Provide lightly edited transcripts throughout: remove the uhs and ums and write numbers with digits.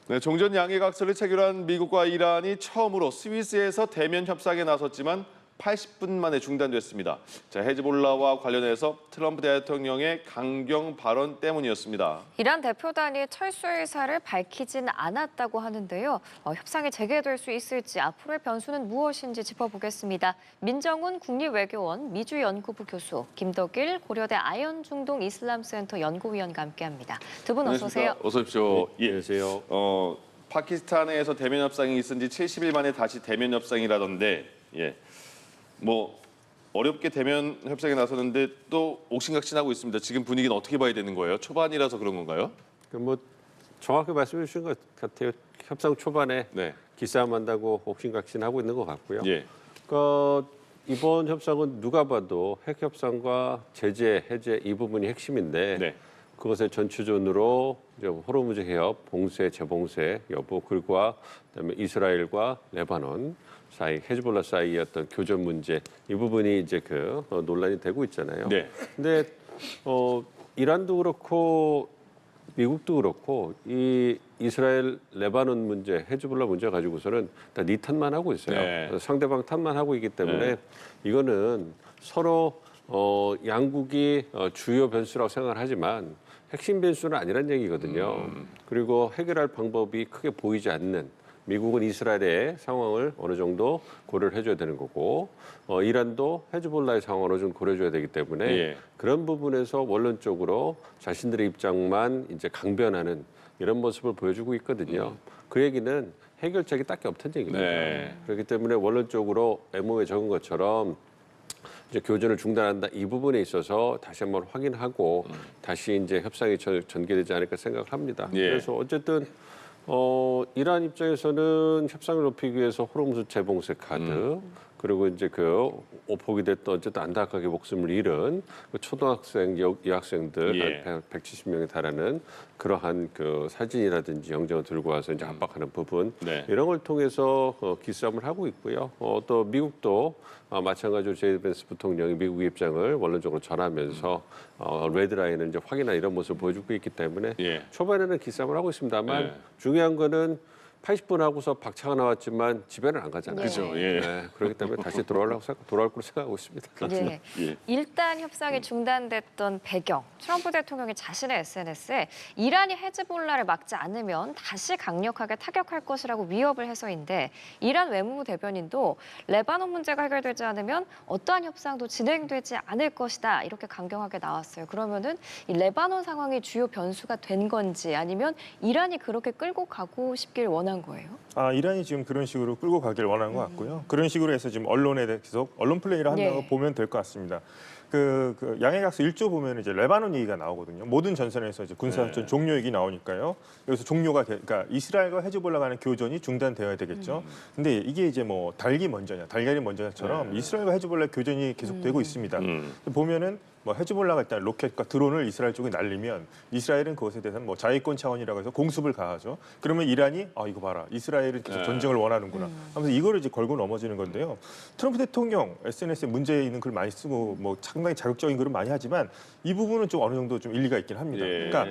네, 종전 양해각서를 체결한 미국과 이란이 처음으로 스위스에서 대면 협상에 나섰지만 80분 만에 중단됐습니다. 자, 헤즈볼라와 관련해서 트럼프 대통령의 강경 발언 때문이었습니다. 이란 대표단이 철수 의사를 밝히진 않았다고 하는데요. 협상이 재개될 수 있을지 앞으로의 변수는 무엇인지 짚어보겠습니다. 민정훈 국립외교원 미주연구부 교수, 김덕일 고려대 아연중동 이슬람센터 연구위원과 함께합니다. 두 분 어서 오세요. 어서 오십시오. 네, 안녕하세요. 파키스탄에서 대면 협상이 있은 지 70일 만에 다시 대면 협상이라던데, 뭐 어렵게 대면 협상에 나서는데 또 옥신각신하고 있습니다. 지금 분위기는 어떻게 봐야 되는 거예요? 초반이라서 그런 건가요? 뭐 정확히 말씀해 주신 것 같아요. 협상 초반에 네. 기싸움한다고 옥신각신하고 있는 것 같고요. 예. 그러니까 이번 협상은 누가 봐도 핵 협상과 제재, 해제 이 부분이 핵심인데 네. 그것의 전추전으로 호르무즈 해협, 봉쇄, 재봉쇄 여부, 그리고 그다음에 이스라엘과 레바논 사이, 헤즈볼라 사이의 어떤 교전 문제 이 부분이 이제 논란이 되고 있잖아요. 네. 근데 이란도 그렇고 미국도 그렇고 이 이스라엘 레바논 문제, 헤즈볼라 문제 가지고서는 다 네 탓만 하고 있어요. 네. 상대방 탓만 하고 있기 때문에 네. 이거는 서로 양국이 주요 변수라고 생각을 하지만 핵심 변수는 아니란 얘기거든요. 그리고 해결할 방법이 크게 보이지 않는 미국은 이스라엘의 상황을 어느 정도 고려를 해줘야 되는 거고 이란도 헤즈볼라의 상황을 좀 고려해줘야 되기 때문에 예. 그런 부분에서 원론적으로 자신들의 입장만 이제 강변하는 이런 모습을 보여주고 있거든요. 그 얘기는 해결책이 딱히 없다는 얘기입니다. 네. 그렇기 때문에 원론적으로 MO에 적은 것처럼 이제 교전을 중단한다 이 부분에 있어서 다시 한번 확인하고 다시 이제 협상이 전개되지 않을까 생각을 합니다. 예. 그래서 어쨌든 이란 입장에서는 협상을 높이기 위해서 호르무즈 재봉쇄 카드 그리고 이제 오폭이 됐던 어쨌든 안타깝게 목숨을 잃은 초등학생, 여학생들 한 170명에 달하는 그러한 사진이라든지 영정을 들고 와서 이제 압박하는 부분 네. 이런 걸 통해서 기싸움을 하고 있고요. 또 미국도 마찬가지로 제이 벤스 부통령이 미국 입장을 원론적으로 전하면서 레드라인을 이제 확인한 이런 모습을 보여주고 있기 때문에 초반에는 기싸움을 하고 있습니다만 중요한 거는 80분 하고서 박차가 나왔지만 집에는 안 가잖아요. 그죠. 그렇기 때문에 다시 돌아올 거로 생각하고 있습니다. 예. 일단 협상이 중단됐던 배경, 트럼프 대통령이 자신의 SNS에 이란이 헤즈볼라를 막지 않으면 다시 강력하게 타격할 것이라고 위협을 해서인데 이란 외무부 대변인도 레바논 문제가 해결되지 않으면 어떠한 협상도 진행되지 않을 것이다 이렇게 강경하게 나왔어요. 그러면은 이 레바논 상황이 주요 변수가 된 건지 아니면 이란이 그렇게 끌고 가고 싶길 원한 거예요? 이란이 지금 그런 식으로 끌고 가길 원하는 것 같고요. 그런 식으로 해서 지금 언론에 계속 언론 플레이를 한다고 보면 될 것 같습니다. 양해각서 1조 보면 이제 레바논 얘기가 나오거든요. 모든 전선에서 이제 군사작전 종료 얘기 나오니까요. 여기서 종료가 그러니까 이스라엘과 헤즈볼라 간의 교전이 중단되어야 되겠죠. 근데 이게 이제 뭐 닭이 먼저냐, 달걀이 먼저냐처럼 이스라엘과 헤즈볼라 교전이 계속되고 있습니다. 보면은 뭐 헤즈볼라가 일단 로켓과 드론을 이스라엘 쪽에 날리면 이스라엘은 그것에 대해서는 뭐 자위권 차원이라고 해서 공습을 가하죠. 그러면 이란이 이거 봐라, 이스라엘은 계속 전쟁을 원하는구나 하면서 이거를 이제 걸고 넘어지는 건데요. 트럼프 대통령 SNS에 문제 있는 글 많이 쓰고 뭐 상당히 자극적인 글을 많이 하지만 이 부분은 좀 어느 정도 좀 일리가 있긴 합니다. 그러니까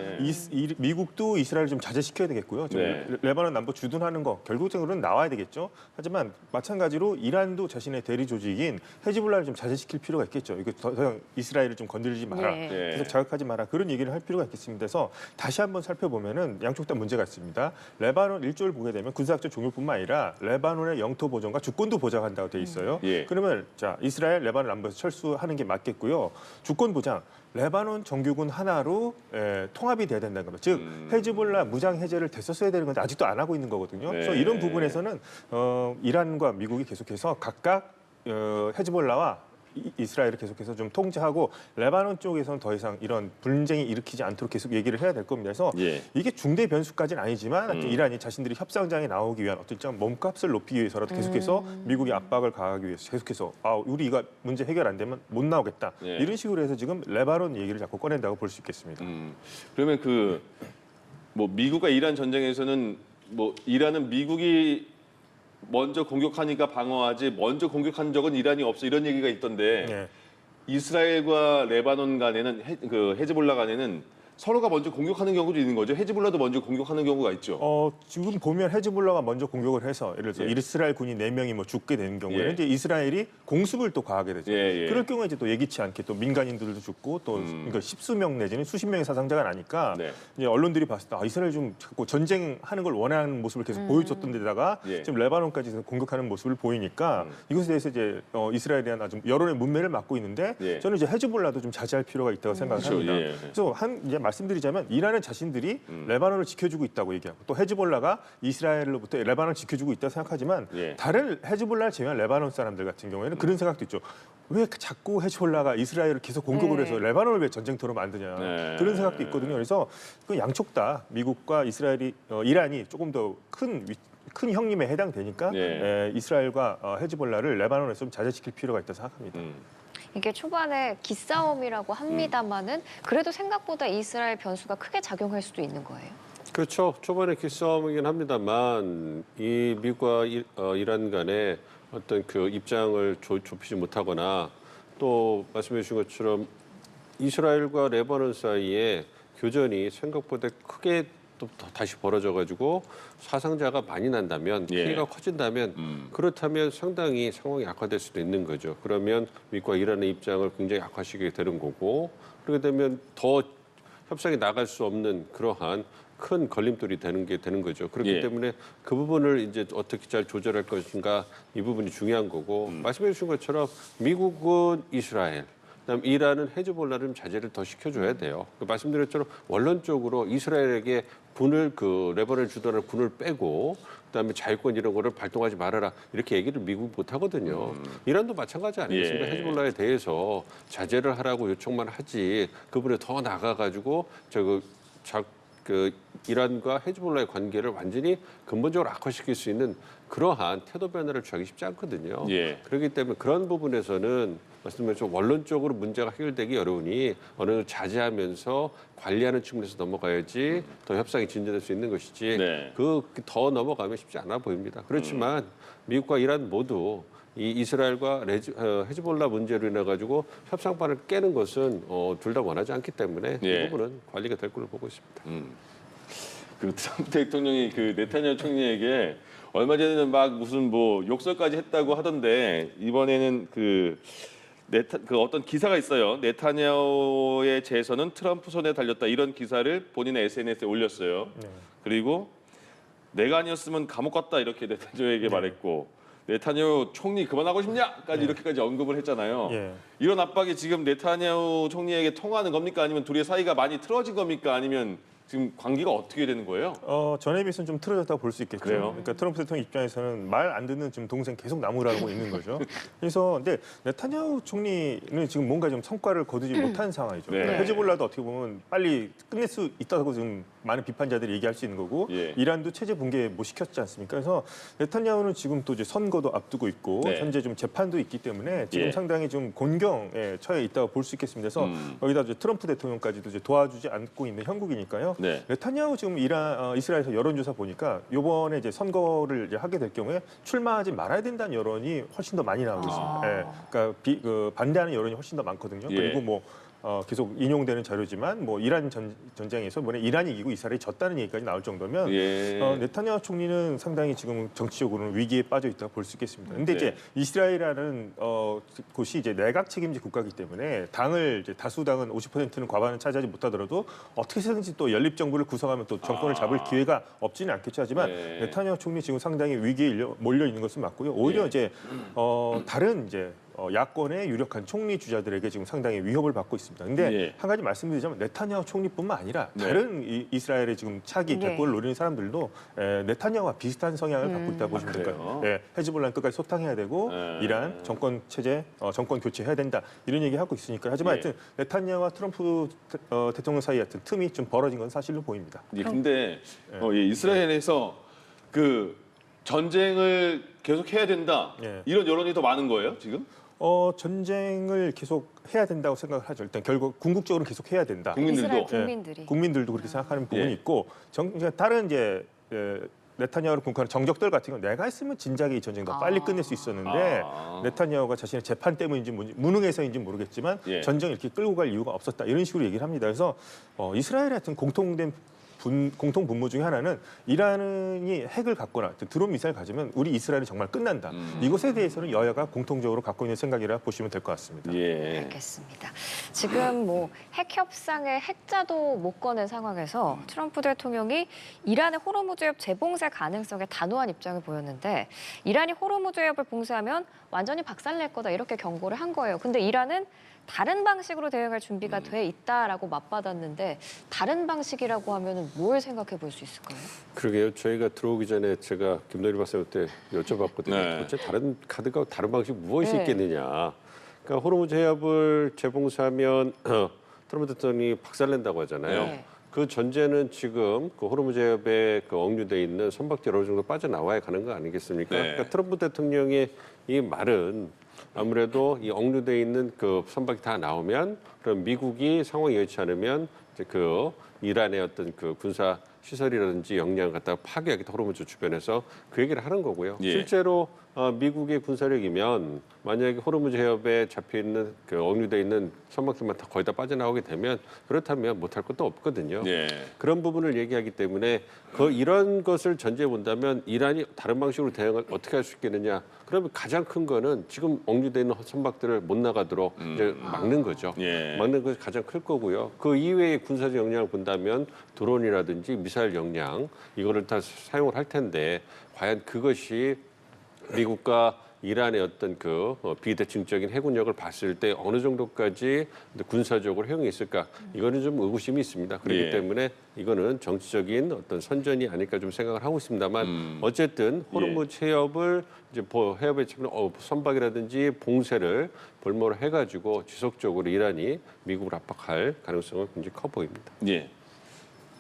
미국도 이스라엘을 좀 자제시켜야 되겠고요. 좀 레바논 남북 주둔하는 거 결국적으로는 나와야 되겠죠. 하지만 마찬가지로 이란도 자신의 대리 조직인 헤즈볼라를 좀 자제시킬 필요가 있겠죠. 이거 더 이상 이스라엘을 좀 건드리지 마라. 계속 자극하지 마라. 그런 얘기를 할 필요가 있겠습니다. 그래서 다시 한번 살펴보면은 양쪽 다 문제가 있습니다. 레바논 1조를 보게 되면 군사작전 종료뿐만 아니라 레바논의 영토 보존과 주권도 보장한다고 돼 있어요. 그러면 자 이스라엘 레바논 남부에서 철수하는 게 맞겠고요. 주권 보장. 레바논 정규군 하나로 통합이 돼야 된다는 겁니다. 즉 헤즈볼라 무장 해제를 됐었어야 되는 건데 아직도 안 하고 있는 거거든요. 그래서 이런 부분에서는 이란과 미국이 계속해서 각각 헤즈볼라와 이스라엘을 계속해서 좀 통제하고 레바논 쪽에서는 더 이상 이런 분쟁이 일으키지 않도록 계속 얘기를 해야 될 겁니다. 그래서 이게 중대 변수까지는 아니지만 이란이 자신들이 협상장에 나오기 위한 어떤 몸값을 높이기 위해서라도 계속해서 미국이 압박을 가하기 위해서 계속해서 우리 이거 문제 해결 안 되면 못 나오겠다. 이런 식으로 해서 지금 레바논 얘기를 자꾸 꺼낸다고 볼 수 있겠습니다. 그러면 뭐 미국과 이란 전쟁에서는 뭐 이란은 미국이 먼저 공격하니까 방어하지 먼저 공격한 적은 이란이 없어 이런 얘기가 있던데 이스라엘과 레바논 간에는 헤즈볼라 간에는 서로가 먼저 공격하는 경우도 있는 거죠. 헤즈볼라도 먼저 공격하는 경우가 있죠. 지금 보면 헤즈볼라가 먼저 공격을 해서 예를 들어서 예. 이스라엘 군이 4명이 뭐 죽게 되는 경우에는 예. 이제 이스라엘이 공습을 또 가하게 되죠. 예, 예. 그럴 경우에 이제 또 예기치 않게 또 민간인들도 죽고 또 그러니까 십수명 내지는 수십 명의 사상자가 나니까 네. 이제 언론들이 봤을 때 이스라엘 좀 자꾸 전쟁하는 걸 원하는 모습을 계속 보여줬던 데다가 예. 지금 레바논까지 공격하는 모습을 보이니까 이것에 대해서 이제 이스라엘에 대한 아주 여론의 문매를 맞고 있는데 예. 저는 이제 헤즈볼라도 좀 자제할 필요가 있다고 생각합니다. 그렇죠. 예. 그래서 이제 말씀드리자면 이란은 자신들이 레바논을 지켜주고 있다고 얘기하고 또 헤즈볼라가 이스라엘로부터 레바논을 지켜주고 있다고 생각하지만 예. 다른 헤즈볼라를 제외한 레바논 사람들 같은 경우에는 그런 생각도 있죠. 왜 자꾸 헤즈볼라가 이스라엘을 계속 공격을 해서 레바논을 왜 전쟁터로 만드냐 네. 그런 생각도 있거든요. 그래서 그 양쪽 다 미국과 이란이 조금 더 큰 형님에 해당되니까 예. 이스라엘과 헤즈볼라를 레바논에서 좀 자제시킬 필요가 있다고 생각합니다. 이게 초반에 기싸움이라고 합니다만은 그래도 생각보다 이스라엘 변수가 크게 작용할 수도 있는 거예요. 그렇죠. 초반에 기싸움이긴 합니다만 이 미국과 이란 간의 어떤 그 입장을 좁히지 못하거나 또 말씀해 주신 것처럼 이스라엘과 레바논 사이에 교전이 생각보다 크게 또 다시 벌어져가지고 사상자가 많이 난다면 예. 피해가 커진다면 그렇다면 상당히 상황이 악화될 수도 있는 거죠. 그러면 미국과 이란의 입장을 굉장히 악화시키게 되는 거고 그렇게 되면 더 협상이 나갈 수 없는 그러한 큰 걸림돌이 되는 거죠. 그렇기 예. 때문에 그 부분을 이제 어떻게 잘 조절할 것인가 이 부분이 중요한 거고 말씀해 주신 것처럼 미국은 이스라엘 그다음 이란은 헤즈볼라를 좀 자제를 더 시켜줘야 돼요. 말씀드린 것처럼 원론적으로 이스라엘에게 군을 레바논을 주도하는 군을 빼고 그다음에 자유권 이런 거를 발동하지 말아라 이렇게 얘기를 미국 못 하거든요. 이란도 마찬가지 아니겠습니까? 예. 헤즈볼라에 대해서 자제를 하라고 요청만 하지 그분에 더 나가가지고 이란과 헤즈볼라의 관계를 완전히 근본적으로 악화시킬 수 있는 그러한 태도 변화를 취하기 쉽지 않거든요. 예. 그렇기 때문에 그런 부분에서는 말씀드린 것처럼 원론적으로 문제가 해결되기 어려우니 어느 정도 자제하면서 관리하는 측면에서 넘어가야지 더 협상이 진전될 수 있는 것이지 네. 더 넘어가면 쉽지 않아 보입니다. 그렇지만 미국과 이란 모두 이 이스라엘과 헤즈볼라 문제로 인해 가지고 협상판을 깨는 것은 둘 다 원하지 않기 때문에 예. 이 부분은 관리가 될 걸로 보고 있습니다. 그 트럼프 대통령이 그 네타냐후 총리에게 얼마 전에는 막 무슨 뭐 욕설까지 했다고 하던데 이번에는 그 어떤 기사가 있어요. 네타냐후의 재선은 트럼프 손에 달렸다 이런 기사를 본인의 SNS에 올렸어요. 그리고 내가 아니었으면 감옥 갔다 이렇게 네타냐후에게 말했고 네타냐후 총리 그만하고 싶냐까지 이렇게까지 언급을 했잖아요. 예. 이런 압박이 지금 네타냐후 총리에게 통하는 겁니까? 아니면 둘의 사이가 많이 틀어진 겁니까? 아니면 지금 관계가 어떻게 되는 거예요? 전에 비해서는 좀 틀어졌다고 볼 수 있겠죠. 그래요? 그러니까 트럼프 대통령 입장에서는 말 안 듣는 지금 동생 계속 나무라고 있는 거죠. 그래서 근데 네타냐후 총리는 지금 뭔가 좀 성과를 거두지 못한 상황이죠. 네. 그러니까 헤즈볼라도 어떻게 보면 빨리 끝낼 수 있다고 지금 많은 비판자들이 얘기할 수 있는 거고 예. 이란도 체제 붕괴 못 시켰지 않습니까? 그래서 네타냐후는 지금 또 이제 선거도 앞두고 있고 네. 현재 좀 재판도 있기 때문에 지금 예. 상당히 좀 곤경에 처해 있다고 볼 수 있겠습니다. 그래서 여기다 이제 트럼프 대통령까지도 이제 도와주지 않고 있는 형국이니까요. 네. 네타냐후 지금 이스라엘에서 여론조사 보니까 이번에 이제 선거를 이제 하게 될 경우에 출마하지 말아야 된다는 여론이 훨씬 더 많이 나오고 있습니다. 예, 그러니까 반대하는 여론이 훨씬 더 많거든요. 예. 그리고 뭐 계속 인용되는 자료지만 뭐 이란 전쟁에서 이번에 이란이 이기고 이스라엘이 졌다는 얘기까지 나올 정도면 예. 네타냐후 총리는 상당히 지금 정치적으로는 위기에 빠져 있다고 볼 수 있겠습니다. 근데 네. 이제 이스라엘이라는 곳이 이제 내각 책임제 국가이기 때문에 당을 이제 다수당은 50%는 과반을 차지하지 못하더라도 어떻게 해서든지 또 연립 정부를 구성하면 또 정권을 잡을 기회가 없지는 않겠죠. 하지만 네. 네타냐후 총리 지금 상당히 위기에 몰려 있는 것은 맞고요. 오히려 예. 이제 다른 이제 야권의 유력한 총리 주자들에게 지금 상당히 위협을 받고 있습니다. 근데 예. 한 가지 말씀드리자면 네타냐후 총리뿐만 아니라 네. 다른 이스라엘의 지금 차기 네. 객골을 노리는 사람들도 네타냐후와 비슷한 성향을 갖고 있다고 보시면 될 그래요? 거예요. 네, 헤즈볼라는 끝까지 소탕해야 되고 네. 이란 정권 체제, 정권 교체해야 된다 이런 얘기 하고 있으니까 하지만 예. 하여튼 네타냐후와 트럼프 대통령 사이 하여튼 틈이 좀 벌어진 건 사실로 보입니다. 예, 근데 이스라엘에서 그 전쟁을 계속 해야 된다 예. 이런 여론이 더 많은 거예요 지금? 전쟁을 계속 해야 된다고 생각을 하죠. 일단 결국 궁극적으로 계속 해야 된다. 국민들도 이스라엘 예, 국민들이. 국민들도 그렇게 생각하는 부분이 예. 있고 그러니까 다른 이제 네타냐후를 궁하는 정적들 같은 경우 내가 했으면 진작에 이 전쟁 더 빨리 끝낼 수 있었는데 네타냐후가 자신의 재판 때문인지 무능해서인지 모르겠지만 예. 전쟁을 이렇게 끌고 갈 이유가 없었다 이런 식으로 얘기를 합니다. 그래서 이스라엘 같은 공통 분모 중에 하나는 이란이 핵을 갖거나 드론 미사일 가지면 우리 이스라엘이 정말 끝난다. 이것에 대해서는 여야가 공통적으로 갖고 있는 생각이라 보시면 될 것 같습니다. 예. 알겠습니다. 지금 뭐 핵 협상에 핵자도 못 꺼낸 상황에서 트럼프 대통령이 이란의 호르무즈 해협 재봉쇄 가능성에 단호한 입장을 보였는데 이란이 호르무즈 해협을 봉쇄하면 완전히 박살낼 거다 이렇게 경고를 한 거예요. 근데 이란은 다른 방식으로 대응할 준비가 돼 있다라고 맞받았는데 다른 방식이라고 하면 뭘 생각해 볼 수 있을까요? 그러게요. 저희가 들어오기 전에 제가 김노리 박사한테 여쭤봤거든요. 네. 도대체 다른 카드가 다른 방식 무엇이 네. 있겠느냐. 그러니까 호르무즈 해협을 재봉쇄하면 트럼프 대통령이 박살낸다고 하잖아요. 네. 그 전제는 지금 그 호르무즈 해협에 그 억류돼 있는 선박들이 어느 정도 빠져나와야 가는 거 아니겠습니까? 네. 그러니까 트럼프 대통령의 이 말은 아무래도 이 억류돼 있는 그 선박이 다 나오면 그럼 미국이 상황이 여의치 않으면 이제 그 이란의 어떤 그 군사 시설이라든지 역량을 갖다가 파괴하겠다 호르무즈 주변에서 그 얘기를 하는 거고요. 예. 실제로 미국의 군사력이면 만약에 호르무즈 해협에 잡혀 있는 그 억류돼 있는 선박들만 다 거의 다 빠져나오게 되면 그렇다면 못할 것도 없거든요. 예. 그런 부분을 얘기하기 때문에 이런 것을 전제해 본다면 이란이 다른 방식으로 대응을 어떻게 할 수 있겠느냐? 그러면 가장 큰 거는 지금 억류돼 있는 선박들을 못 나가도록 이제 막는 거죠. 예. 막는 것이 가장 클 거고요. 그 이외의 군사적 역량을 본다면 드론이라든지 미사일 역량 이거를 다 사용을 할 텐데 과연 그것이 미국과 이란의 어떤 그 비대칭적인 해군력을 봤을 때 어느 정도까지 군사적으로 효용이 있을까? 이거는 좀 의구심이 있습니다. 그렇기 예. 때문에 이거는 정치적인 어떤 선전이 아닐까 좀 생각을 하고 있습니다만 어쨌든 호르무즈 해협을 이제 해협에 지금 선박이라든지 봉쇄를 볼모로 해가지고 지속적으로 이란이 미국을 압박할 가능성은 굉장히 커 보입니다. 예.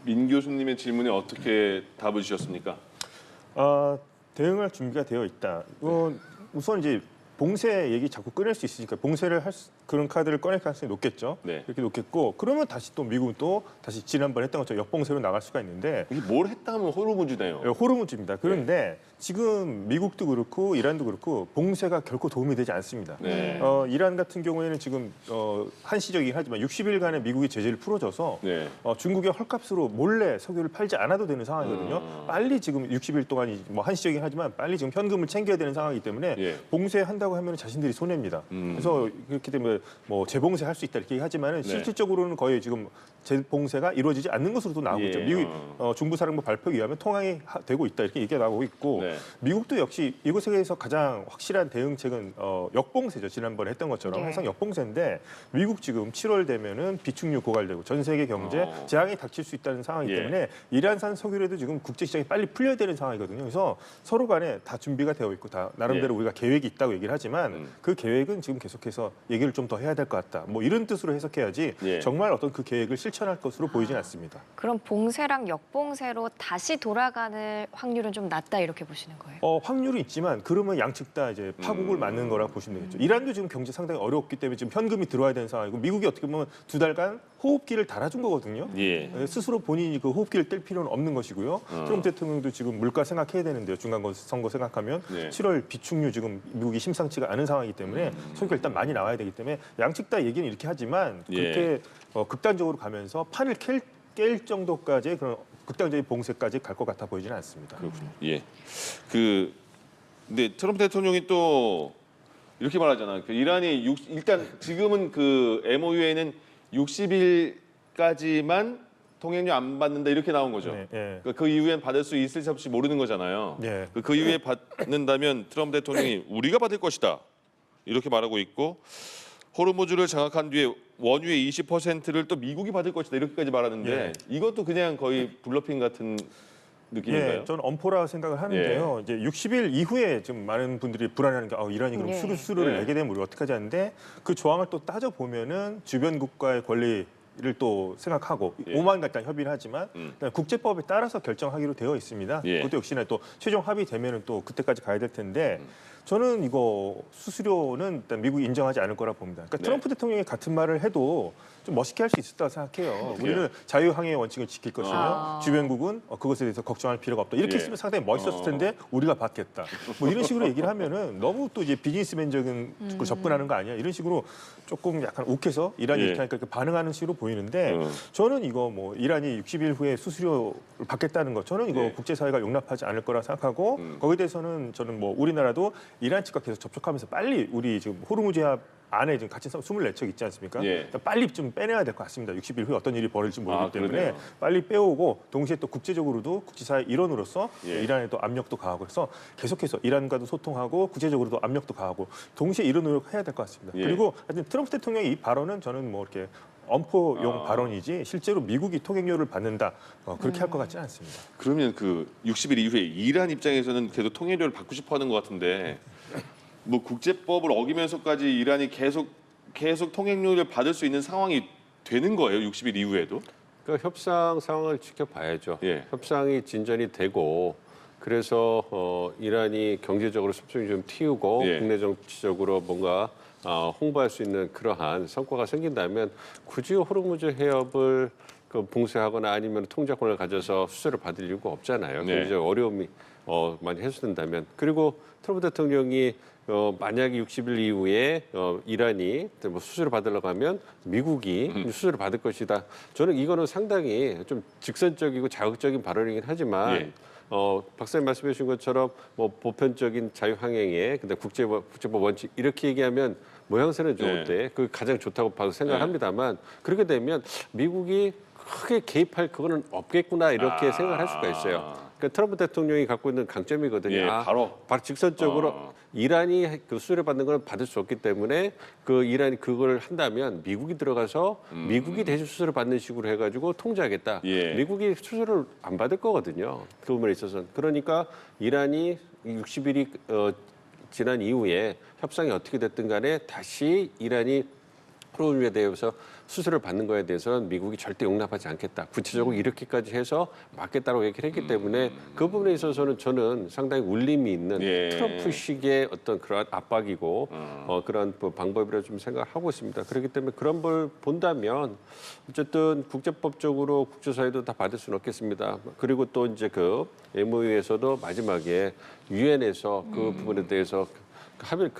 민 교수님의 질문에 어떻게 답을 주셨습니까? 대응할 준비가 되어 있다. 우선 이제 봉쇄 얘기 자꾸 꺼낼 수 있으니까 봉쇄를 그런 카드를 꺼낼 가능성이 높겠죠. 네. 그렇게 높겠고 그러면 다시 또 미국은 또 다시 지난번에 했던 것처럼 역봉쇄로 나갈 수가 있는데 이게 뭘 했다 하면 호르무즈네요. 호르무즈입니다. 그런데 지금 미국도 그렇고 이란도 그렇고 봉쇄가 결코 도움이 되지 않습니다. 네. 이란 같은 경우에는 지금 한시적이긴 하지만 60일간의 미국이 제재를 풀어줘서 네. 중국의 헐값으로 몰래 석유를 팔지 않아도 되는 상황이거든요. 빨리 지금 60일 동안이 뭐 한시적이긴 하지만 빨리 지금 현금을 챙겨야 되는 상황이기 때문에 예. 봉쇄한다고 하면 자신들이 손해입니다. 그래서 그렇기 때문에 뭐 재봉쇄할 수 있다 이렇게 하지만은 네. 실질적으로는 거의 지금 재봉쇄가 이루어지지 않는 것으로도 나오고 예. 있죠. 미국 중부사령부 발표에 의하면 통항이 되고 있다 이렇게 얘기가 나오고 있고 네. 미국도 역시 이곳에 대해서 가장 확실한 대응책은 역봉쇄죠. 지난번에 했던 것처럼 네. 해상 역봉쇄인데 미국 지금 7월 되면은 비축유 고갈되고 전 세계 경제 재앙이 닥칠 수 있다는 상황이기 예. 때문에 이란산 석유라도 지금 국제 시장에 빨리 풀려야 되는 상황이거든요. 그래서 서로 간에 다 준비가 되어 있고 다 나름대로 예. 우리가 계획이 있다고 얘기를 하지만 그 계획은 지금 계속해서 얘기를 좀 더 해야 될 것 같다. 뭐 이런 뜻으로 해석해야지 예. 정말 어떤 그 계획을 실천할 것으로 보이진 않습니다. 그럼 봉쇄랑 역봉쇄로 다시 돌아가는 확률은 좀 낮다 이렇게 보시는 거예요? 확률이 있지만 그러면 양측 다 이제 파국을 맞는 거라 보시면 되겠죠. 이란도 지금 경제 상당히 어렵기 때문에 지금 현금이 들어와야 되는 상황이고 미국이 어떻게 보면 2달간 호흡기를 달아준 거거든요. 예. 스스로 본인이 그 호흡기를 뗄 필요는 없는 것이고요. 트럼프 대통령도 지금 물가 생각해야 되는데요. 중간 선거 생각하면 네. 7월 비축유 지금 미국이 심상치가 않은 상황이기 때문에 석유가 일단 많이 나와야 되기 때문에 양측 다 얘기는 이렇게 하지만 예. 그렇게 극단적으로 가면서 판을 깰 정도까지의 그런 극단적인 봉쇄까지 갈 것 같아 보이지는 않습니다. 그렇군요. 예. 근데 트럼프 대통령이 또 이렇게 말하잖아요. 이란이 일단 지금은 그 MOU에는 60일까지만 통행료 안 받는다 이렇게 나온 거죠. 네, 네. 그 이후엔 받을 수 있을지 없을지 모르는 거잖아요. 네. 그 이후에 받는다면 트럼프 대통령이 우리가 받을 것이다 이렇게 말하고 있고 호르무즈를 장악한 뒤에 원유의 20%를 또 미국이 받을 것이다 이렇게까지 말하는데 예. 이것도 그냥 거의 블러핑 같은 느낌인가요? 예, 저는 엄포라 생각을 하는데요. 이제 60일 이후에 지금 많은 분들이 불안해하는 게 이란이 그럼 예. 수수료를 예. 내게 되면 우리 어떡하지 하는데 그 조항을 또 따져 보면은 주변 국가의 권리를 또 생각하고 예. 오만 일단 협의를 하지만 일단 국제법에 따라서 결정하기로 되어 있습니다. 예. 그것도 역시나 또 최종 합의되면은 또 그때까지 가야 될 텐데 저는 이거 수수료는 일단 미국이 인정하지 않을 거라 봅니다. 그러니까 네. 트럼프 대통령이 같은 말을 해도 좀 멋있게 할 수 있었다고 생각해요. 우리는 자유항해의 원칙을 지킬 것이며 주변국은 그것에 대해서 걱정할 필요가 없다. 이렇게 예. 했으면 상당히 멋있었을 텐데 우리가 받겠다. 뭐 이런 식으로 얘기를 하면은 너무 또 이제 비즈니스맨적인 걸 접근하는 거 아니야? 이런 식으로 조금 약간 욱해서 이란이 예. 이렇게 하니까 이렇게 반응하는 식으로 보이는데 저는 이거 뭐 이란이 60일 후에 수수료를 받겠다는 거 저는 이거 예. 국제사회가 용납하지 않을 거라 생각하고 거기에 대해서는 저는 뭐 우리나라도 이란 측과 계속 접촉하면서 빨리 우리 지금 호르무즈 해협 안에 지금 같이 24척 있지 않습니까? 예. 그러니까 빨리 좀 빼내야 될 것 같습니다. 60일 후에 어떤 일이 벌어질지 모르기 아, 때문에 그러네요. 빨리 빼오고 동시에 또 국제적으로도 국제사회 일원으로서 예. 이란에 또 압력도 가하고 그래서 계속해서 이란과도 소통하고 국제적으로도 압력도 가하고 동시에 이런 노력을 해야 될 것 같습니다. 예. 그리고 하여튼 트럼프 대통령의 이 발언은 저는 뭐 이렇게 엄포용 발언이지 실제로 미국이 통행료를 받는다 그렇게 할 것 같지는 않습니다. 그러면 그 60일 이후에 이란 입장에서는 계속 통일료를 받고 싶어하는 것 같은데 뭐 국제법을 어기면서까지 이란이 계속 통행료를 받을 수 있는 상황이 되는 거예요? 60일 이후에도? 그 협상 상황을 지켜봐야죠. 예. 협상이 진전이 되고 그래서 이란이 경제적으로 습성이 좀 튀우고 예. 국내 정치적으로 뭔가 홍보할 수 있는 그러한 성과가 생긴다면 굳이 호르무즈 해협을 그 봉쇄하거나 아니면 통제권을 가져서 수수료를 받을 이유가 없잖아요. 네. 경제적 어려움이 많이 해소된다면 그리고 트럼프 대통령이 만약에 60일 이후에 이란이 뭐 수수료 받으려고 하면 미국이 수수료 받을 것이다. 저는 이거는 상당히 좀 직선적이고 자극적인 발언이긴 하지만 예. 박사님 말씀해 주신 것처럼 뭐 보편적인 자유항행에 근데 국제법 원칙 이렇게 얘기하면 모양새는 좋은데 그 가장 좋다고 생각합니다만 그렇게 되면 미국이 크게 개입할 그거는 없겠구나 이렇게 생각을 할 수가 있어요. 그러니까 트럼프 대통령이 갖고 있는 강점이거든요. 예, 바로 직선적으로 이란이 그 수수료 받는 걸 받을 수 없기 때문에 그 이란이 그걸 한다면 미국이 들어가서 미국이 대신 수수료 받는 식으로 해가지고 통제하겠다. 예. 미국이 수수료를 안 받을 거거든요. 그 부분에 있어서는. 그러니까 이란이 60일이 지난 이후에 협상이 어떻게 됐든 간에 다시 이란이 호르무즈에 대해서 수수료를 받는 거에 대해서는 미국이 절대 용납하지 않겠다. 구체적으로 이렇게까지 해서 막겠다고 얘기를 했기 때문에 그 부분에 있어서는 저는 상당히 울림이 있는 예. 트럼프식의 어떤 그런 압박이고 그런 방법이라 좀 생각을 하고 있습니다. 그렇기 때문에 그런 걸 본다면 어쨌든 국제법적으로 국제사회도 다 받을 수는 없겠습니다. 그리고 또 이제 그 MOU에서도 마지막에 유엔에서 그 부분에 대해서 합의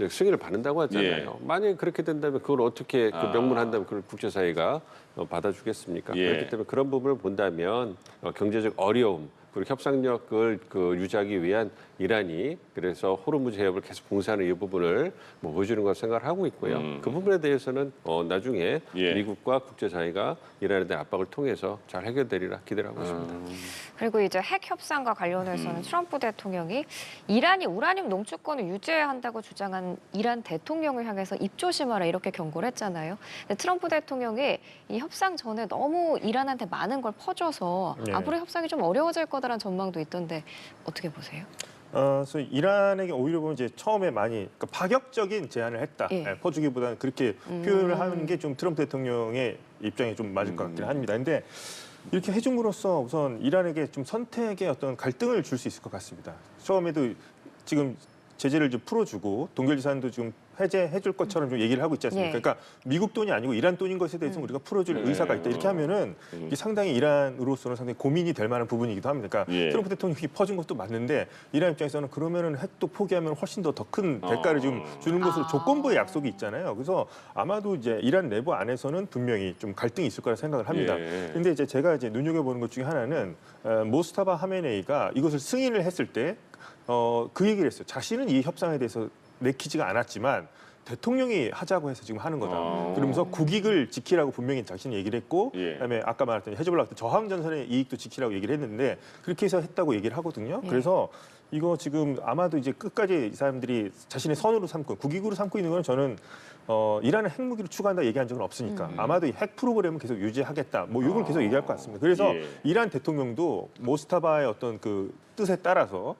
승인을 받는다고 하잖아요. 만약에 그렇게 된다면 그걸 어떻게 그 명문한다면 그걸 국제사회가 받아주겠습니까? 예. 그렇기 때문에 그런 부분을 본다면 경제적 어려움 그리고 협상력을 유지하기 위한 이란이 그래서 호르무즈 해협을 계속 봉쇄하는 이 부분을 뭐 보여주는 걸 생각을 하고 있고요. 그 부분에 대해서는 나중에 예. 미국과 국제사회가 이란에 대한 압박을 통해서 잘 해결되리라 기대를 하고 있습니다. 그리고 이제 핵 협상과 관련해서는 트럼프 대통령이 이란이 우라늄 농축권을 유지해야 한다고 주장한 이란 대통령을 향해서 입조심하라 이렇게 경고를 했잖아요. 근데 트럼프 대통령이 이 협상 전에 너무 이란한테 많은 걸 퍼줘서 네. 앞으로 협상이 좀 어려워질 거다라는 전망도 있던데 어떻게 보세요? 그래서 이란에게 오히려 보면 이제 처음에 많이 그러니까 파격적인 제안을 했다. 예. 퍼주기보다는 그렇게 표현을 하는 게 좀 트럼프 대통령의 입장에 좀 맞을 것 같긴 합니다. 근데 이렇게 해줌으로써 우선 이란에게 좀 선택의 어떤 갈등을 줄 수 있을 것 같습니다. 처음에도 지금 제재를 좀 풀어주고 동결제산도 지금 해제해줄 것처럼 좀 얘기를 하고 있지 않습니까? 예. 그러니까 미국 돈이 아니고 이란 돈인 것에 대해서는 우리가 풀어줄 의사가 있다. 이렇게 하면은 이게 상당히 이란으로서는 상당히 고민이 될 만한 부분이기도 합니다. 그러니까 예. 트럼프 대통령이 퍼준 것도 맞는데 이란 입장에서는 그러면은 핵도 포기하면 훨씬 더 큰 대가를 지금 주는 것으로 조건부의 약속이 있잖아요. 그래서 아마도 이제 이란 내부 안에서는 분명히 좀 갈등이 있을 거라 생각을 합니다. 예. 근데 이제 제가 이제 눈여겨보는 것 중에 하나는 모스타바 하메네이가 이것을 승인을 했을 때 그 얘기를 했어요. 자신은 이 협상에 대해서 내키지가 않았지만 대통령이 하자고 해서 지금 하는 거다. 그러면서 국익을 지키라고 분명히 자신이 얘기를 했고 예. 그다음에 아까 말했던 헤즈볼라 같은 저항전선의 이익도 지키라고 얘기를 했는데 그렇게 해서 했다고 얘기를 하거든요. 예. 그래서 이거 지금 아마도 이제 끝까지 이 사람들이 자신의 선으로 삼고 국익으로 삼고 있는 건 저는 이란은 핵무기를 추구한다 얘기한 적은 없으니까 아마도 이 핵 프로그램은 계속 유지하겠다. 뭐 이걸 계속 얘기할 것 같습니다. 그래서 예. 이란 대통령도 모스타바의 어떤 그 뜻에 따라서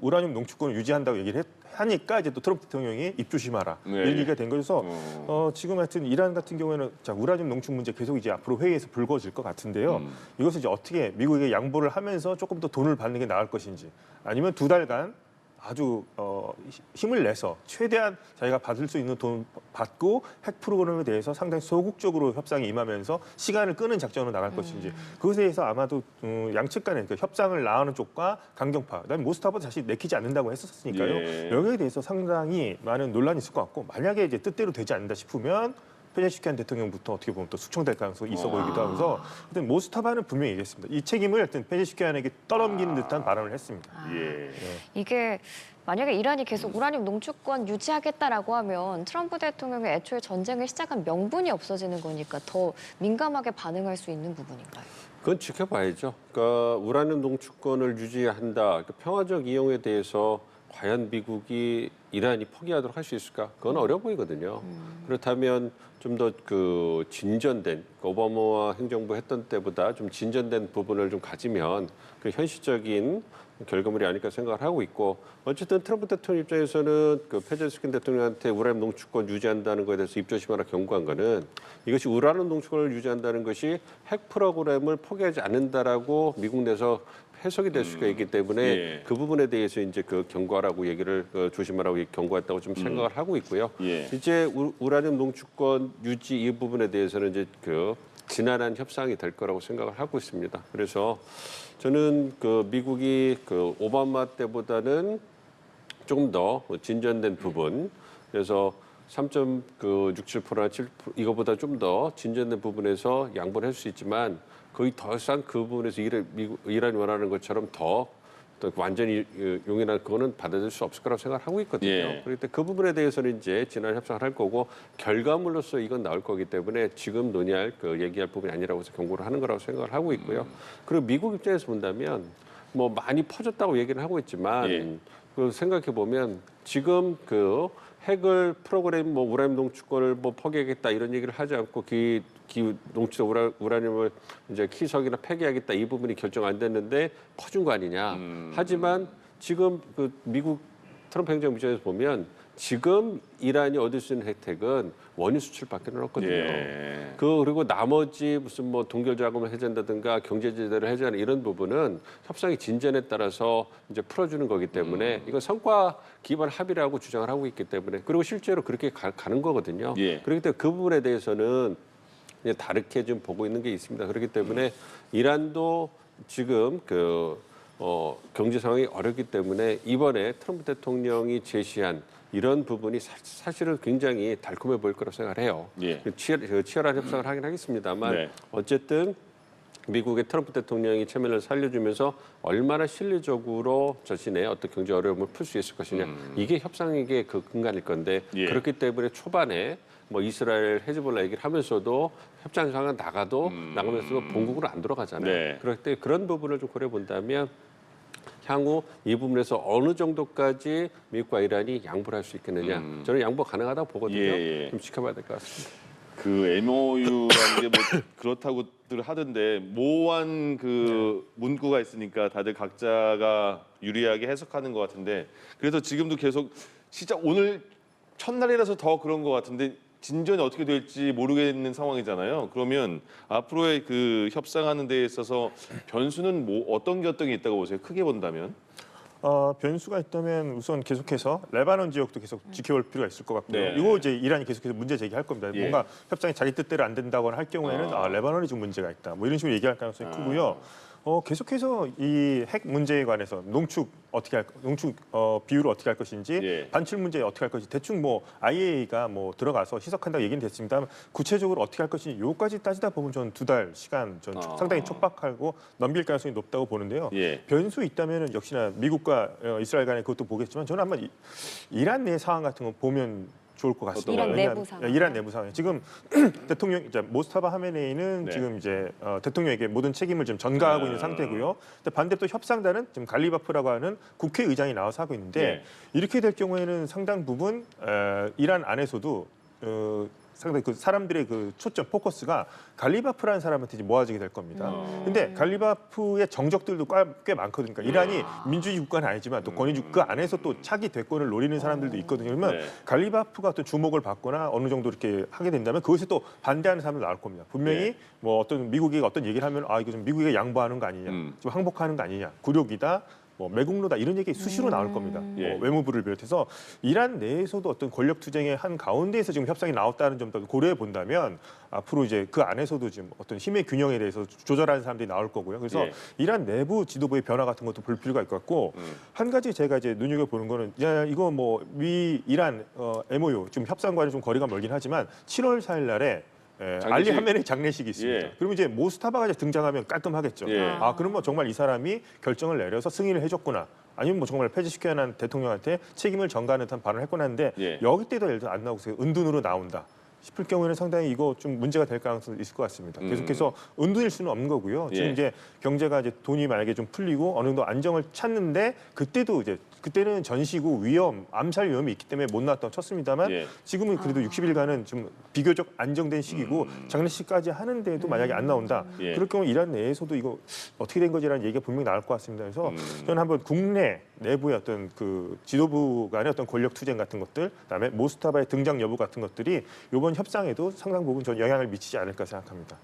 우라늄 농축권을 유지한다고 얘기를 하니까 이제 또 트럼프 대통령이 입조심하라 네. 이런 얘기가 된 거여서 지금 하여튼 이란 같은 경우에는 자 우라늄 농축 문제 계속 이제 앞으로 회의에서 불거질 것 같은데요. 이것을 이제 어떻게 미국에게 양보를 하면서 조금 더 돈을 받는 게 나을 것인지 아니면 두 달간 아주 힘을 내서 최대한 자기가 받을 수 있는 돈 받고 핵 프로그램에 대해서 상당히 소극적으로 협상에 임하면서 시간을 끄는 작전으로 나갈 것인지 그것에 대해서 아마도 양측 간의 그 협상을 나가는 쪽과 강경파, 그다음에 모스타바도 사실 내키지 않는다고 했었으니까요. 예. 여기에 대해서 상당히 많은 논란이 있을 것 같고 만약에 이제 뜻대로 되지 않는다 싶으면 페제시키안 대통령부터 어떻게 보면 또 숙청될 가능성이 있어 보이기도 하면서 하여튼 모스타바는 분명히 얘기했습니다. 이 책임을 하여튼 페제시키안에게 떠넘기는 듯한 발언을 했습니다. 예. 이게 만약에 이란이 계속 우라늄 농축권 유지하겠다라고 하면 트럼프 대통령이 애초에 전쟁을 시작한 명분이 없어지는 거니까 더 민감하게 반응할 수 있는 부분인가요? 그건 지켜봐야죠. 그러니까 우라늄 농축권을 유지한다. 그러니까 평화적 이용에 대해서 과연 미국이 이란이 포기하도록 할 수 있을까? 그건 어려워 보이거든요. 그렇다면 좀 더 그 진전된 오바마 행정부 했던 때보다 좀 진전된 부분을 좀 가지면 그 현실적인 결과물이 아닐까 생각을 하고 있고 어쨌든 트럼프 대통령 입장에서는 그 페제스킨 대통령한테 우라늄 농축권 유지한다는 것에 대해서 입조심하라 경고한 거는 이것이 우라늄 농축권을 유지한다는 것이 핵 프로그램을 포기하지 않는다라고 미국 내에서 해석이 될 수가 있기 때문에 예. 그 부분에 대해서 이제 그 경고하라고 얘기를 조심하라고 경고했다고 좀 생각을 하고 있고요. 예. 이제 우라늄 농축권 유지 이 부분에 대해서는 이제 그 지난한 협상이 될 거라고 생각을 하고 있습니다. 그래서 저는 그 미국이 그 오바마 때보다는 조금 더 진전된 부분, 그래서 3.67%나 7% 이거보다 좀 더 진전된 부분에서 양보를 할 수 있지만 거의 더 이상 그 부분에서 이란이 원하는 것처럼 더 완전히 용인할 그거는 받아들일 수 없을 거라고 생각을 하고 있거든요. 예. 그럴 때 그 부분에 대해서는 이제 지난 협상을 할 거고 결과물로서 이건 나올 거기 때문에 지금 논의할 그 얘기할 부분이 아니라고 해서 경고를 하는 거라고 생각을 하고 있고요. 그리고 미국 입장에서 본다면 뭐 많이 퍼졌다고 얘기를 하고 있지만 예. 그 생각해 보면 지금 그 핵을 프로그램 뭐 우라늄 농축권을 뭐 포기하겠다 이런 얘기를 하지 않고 기 농축 우라늄을 이제 희석이나 폐기하겠다 이 부분이 결정 안 됐는데 퍼준 거 아니냐. 하지만 지금 그 미국 트럼프 행정부 입장에서 보면 지금 이란이 얻을 수 있는 혜택은 원유 수출밖에는 없거든요. 예. 그리고 나머지 무슨 뭐 동결 자금을 해제한다든가 경제 제재를 해제하는 이런 부분은 협상의 진전에 따라서 이제 풀어주는 거기 때문에 이건 성과 기반 합의라고 주장을 하고 있기 때문에 그리고 실제로 그렇게 가는 거거든요. 예. 그렇기 때문에 그 부분에 대해서는 이제 다르게 좀 보고 있는 게 있습니다. 그렇기 때문에 이란도 지금 경제 상황이 어렵기 때문에 이번에 트럼프 대통령이 제시한 이런 부분이 사실은 굉장히 달콤해 보일 거라고 생각을 해요. 예. 치열한 협상을 하긴 하겠습니다만 네. 어쨌든 미국의 트럼프 대통령이 체면을 살려주면서 얼마나 실리적으로 자신의 어떤 경제 어려움을 풀 수 있을 것이냐. 이게 협상의 그 근간일 건데 예. 그렇기 때문에 초반에 뭐 이스라엘 헤즈볼라 얘기를 하면서도 협상 상황 나가면서도 본국으로 안 돌아가잖아요. 네. 그럴 때 그런 부분을 좀 고려해 본다면 향후 이 부분에서 어느 정도까지 미국과 이란이 양보를 할 수 있겠느냐. 저는 양보 가능하다고 보거든요. 예, 예. 좀 지켜봐야 될 것 같습니다. 그 MOU라는 게 뭐 그렇다고들 하던데 모호한 그 문구가 있으니까 다들 각자가 유리하게 해석하는 것 같은데 그래서 지금도 계속 시작 오늘 첫날이라서 더 그런 것 같은데 진전이 어떻게 될지 모르겠는 상황이잖아요. 그러면 앞으로의 그 협상하는 데 있어서 변수는 뭐 어떤 게 있다고 보세요? 크게 본다면? 변수가 있다면 우선 계속해서 레바논 지역도 계속 지켜볼 필요가 있을 것 같고요. 네. 이거 이제 이란이 계속해서 문제 제기할 겁니다. 예. 뭔가 협상이 자기 뜻대로 안 된다거나 할 경우에는 레바논이 좀 문제가 있다. 뭐 이런 식으로 얘기할 가능성이 크고요. 계속해서 이 핵 문제에 관해서 농축 비율을 어떻게 할 것인지 예. 반출 문제 어떻게 할 것인지 대충 뭐 IAEA가 뭐 들어가서 희석한다고 얘기는 됐습니다. 구체적으로 어떻게 할 것인지 요까지 따지다 보면 저는 2달 시간 전 상당히 촉박하고 넘길 가능성이 높다고 보는데요. 예. 변수 있다면은 역시나 미국과 이스라엘 간에 그것도 보겠지만 저는 아마 이란 내 상황 같은 거 보면 좋을 것 같습니다. 이란 왜냐하면 내부 상황. 이란 내부 상황. 지금 대통령 이제 모스타바 하메네이는 네. 지금 이제 대통령에게 모든 책임을 지금 전가하고 있는 상태고요. 근데 반대로 또 협상단은 지금 갈리바프라고 하는 국회의장이 나와서 하고 있는데 네. 이렇게 될 경우에는 상당 부분 이란 안에서도 상당히 그 사람들의 그 초점 포커스가 갈리바프라는 사람한테 이제 모아지게 될 겁니다. 근데 갈리바프의 정적들도 꽤 많거든요. 그러니까 이란이 민주주의 국가는 아니지만 또 권위주의 국가 안에서 또 차기 대권을 노리는 사람들도 있거든요. 그러면 네. 갈리바프가 어떤 주목을 받거나 어느 정도 이렇게 하게 된다면 그것에 또 반대하는 사람도 나올 겁니다. 분명히 네. 뭐 어떤 미국이 어떤 얘기를 하면 이거 좀 미국이 양보하는 거 아니냐, 좀 항복하는 거 아니냐, 굴욕이다. 뭐 매국노다 이런 얘기 수시로 나올 겁니다. 예. 뭐 외무부를 비롯해서 이란 내에서도 어떤 권력 투쟁의 한 가운데에서 지금 협상이 나왔다는 점도 고려해 본다면 앞으로 이제 그 안에서도 지금 어떤 힘의 균형에 대해서 조절하는 사람들이 나올 거고요. 그래서 예. 이란 내부 지도부의 변화 같은 것도 볼 필요가 있을 것 같고 한 가지 제가 이제 눈여겨 보는 거는 야, 이거 뭐 미 이란 MOU 지금 협상과는 좀 거리가 멀긴 하지만 7월 4일 날에 장례식. 알리 하메네이 장례식이 있습니다. 예. 그러면 이제 모스타바가 이제 등장하면 깔끔하겠죠. 예. 아, 그러면 정말 이 사람이 결정을 내려서 승인을 해줬구나. 아니면 뭐 정말 폐지시켜야 하는 대통령한테 책임을 전가하는 듯한 발언을 했구나 하는데 예. 여기 때도 예를 들어 안 나오고 은둔으로 나온다. 싶을 경우에는 상당히 이거 좀 문제가 될 가능성이 있을 것 같습니다. 계속해서 은둔일 수는 없는 거고요. 지금 예. 이제 경제가 이제 돈이 만약에 좀 풀리고 어느 정도 안정을 찾는데 그때도 이제 그때는 전시고 위험, 암살 위험이 있기 때문에 못 나왔다고 쳤습니다만 예. 지금은 그래도 60일간은 좀 비교적 안정된 시기고 장례식까지 하는데도 만약에 안 나온다. 예. 그럴 경우 이란 내에서도 이거 어떻게 된 거지라는 얘기가 분명히 나올 것 같습니다. 그래서 저는 한번 국내 내부의 어떤 그 지도부 간의 어떤 권력 투쟁 같은 것들, 그다음에 모스타바의 등장 여부 같은 것들이 이번 협상에도 상당 부분 전 영향을 미치지 않을까 생각합니다.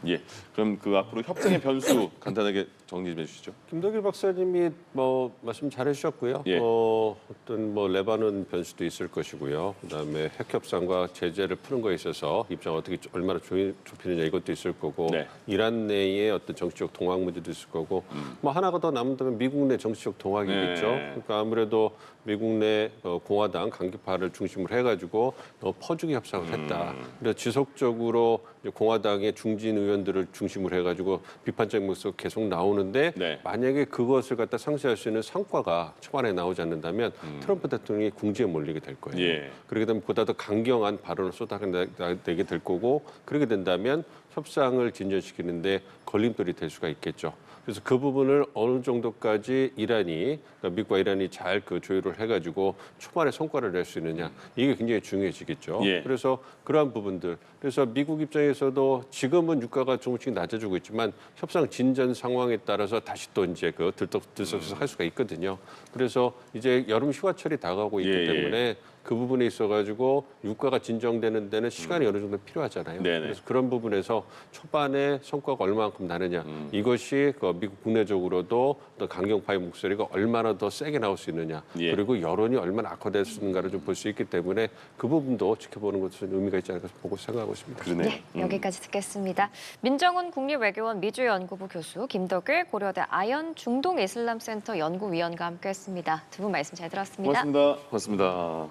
예. 그럼 그 앞으로 협상의 변수 간단하게 정리 좀 해주시죠. 김덕일 박사님이 뭐 말씀 잘해주셨고요. 예. 어떤 뭐 레바논 변수도 있을 것이고요. 그다음에 핵 협상과 제재를 푸는 거에 있어서 입장 어떻게 얼마나 좁히느냐 이것도 있을 거고, 네. 이란 내의 어떤 정치적 동학 문제도 있을 거고, 뭐 하나가 더 남다면 미국 내 정치적 동학이겠죠. 네. 그러니까 아무래도 미국 내 공화당 강기파를 중심으로 해가지고 퍼주기 협상을 했다. 그래서 지속적으로 이제 공화당의 중진 의원들을 중심으로 해가지고 비판적 목소리가 계속 나오는데 네. 만약에 그것을 갖다 상쇄할 수 있는 성과가 초반에 나오지 않는다면 트럼프 대통령이 궁지에 몰리게 될 거예요. 예. 그렇게 되면 보다 더 강경한 발언을 쏟아내게 될 거고, 그렇게 된다면 협상을 진전시키는데 걸림돌이 될 수가 있겠죠. 그래서 그 부분을 어느 정도까지 이란이, 그러니까 미국과 이란이 잘 그 조율을 해가지고 초반에 성과를 낼 수 있느냐, 이게 굉장히 중요해지겠죠. 예. 그래서 그러한 부분들, 그래서 미국 입장에서도 지금은 유가가 조금씩 낮아지고 있지만 협상 진전 상황에 따라서 다시 또 이제 그 들썩들썩 할 수가 있거든요. 그래서 이제 여름 휴가철이 다가오고 있기 예, 예. 때문에 그 부분에 있어가지고 유가가 진정되는 데는 시간이 어느 정도 필요하잖아요. 네네. 그래서 그런 부분에서 초반에 성과가 얼마만큼 나느냐, 이것이 그 미국 국내적으로도 또 강경파의 목소리가 얼마나 더 세게 나올 수 있느냐, 예. 그리고 여론이 얼마나 악화될 수 있는가를 좀 볼 수 있기 때문에 그 부분도 지켜보는 것은 의미가 있지 않을까 보고 생각하고 있습니다. 그러네요. 네, 여기까지 듣겠습니다. 민정훈 국립외교원 미주연구부 교수, 김덕일 고려대 아연 중동 이슬람센터 연구위원과 함께했습니다. 두 분 말씀 잘 들었습니다. 고맙습니다. 고맙습니다.